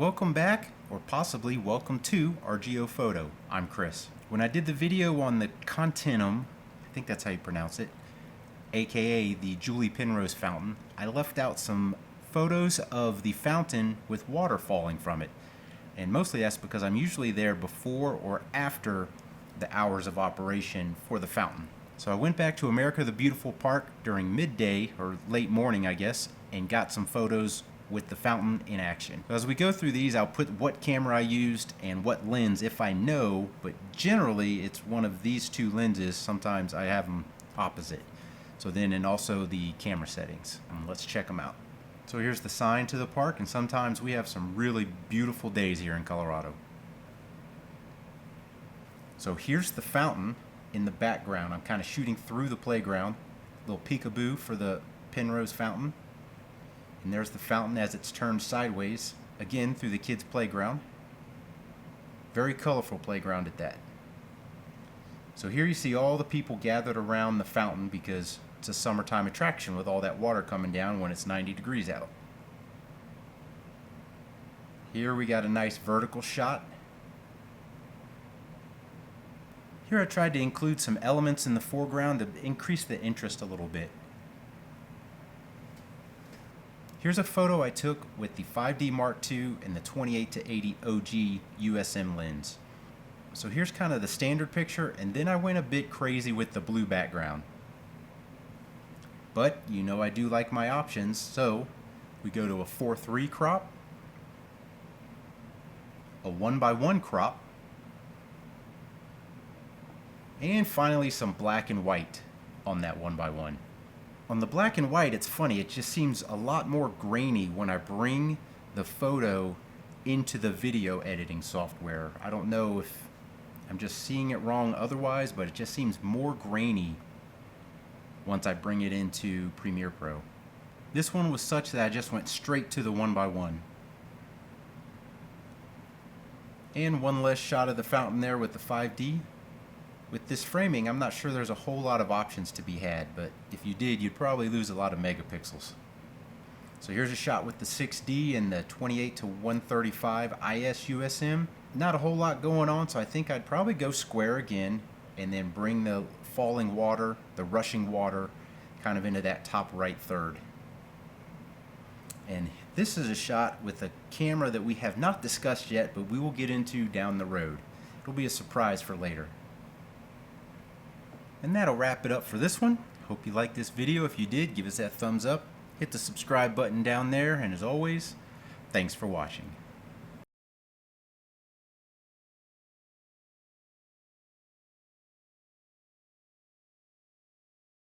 Welcome back, or possibly welcome to RGO Photo. I'm Chris. When I did the video on the Continuum, I think that's how you pronounce it, aka the Julie Penrose fountain, I left out some photos of the fountain with water falling from it. And mostly that's because I'm usually there before or after the hours of operation for the fountain. So I went back to America the Beautiful Park during midday, or late morning I guess, and got some photos with the fountain in action. So as we go through these, I'll put what camera I used and what lens if I know, but generally it's one of these two lenses. Sometimes I have them opposite. So then, and also the camera settings. Let's check them out. So here's the sign to the park, and sometimes we have some really beautiful days here in Colorado. So here's the fountain in the background. I'm kind of shooting through the playground. Little peekaboo for the Penrose fountain. And there's the fountain as it's turned sideways, again through the kids' playground. Very colorful playground at that. So here you see all the people gathered around the fountain because it's a summertime attraction with all that water coming down when it's 90 degrees out. Here we got a nice vertical shot. Here I tried to include some elements in the foreground to increase the interest a little bit. Here's a photo I took with the 5D Mark II and the 28-80 OG USM lens. So here's kind of the standard picture, and then I went a bit crazy with the blue background. But you know I do like my options, so we go to a 4:3 crop, a 1:1 crop, and finally some black and white on that 1:1. On the black and white, it's funny, it just seems a lot more grainy when I bring the photo into the video editing software. I don't know if I'm just seeing it wrong otherwise, but it just seems more grainy once I bring it into Premiere Pro. This one was such that I just went straight to the 1:1. And one less shot of the fountain there with the 5D. With this framing, I'm not sure there's a whole lot of options to be had, but if you did, you'd probably lose a lot of megapixels. So here's a shot with the 6D and the 28-135 IS USM. Not a whole lot going on, so I think I'd probably go square again and then bring the falling water, the rushing water, kind of into that top right third. And this is a shot with a camera that we have not discussed yet, but we will get into down the road. It'll be a surprise for later. And that'll wrap it up for this one. Hope you liked this video. If you did, give us that thumbs up. Hit the subscribe button down there. And as always, thanks for watching.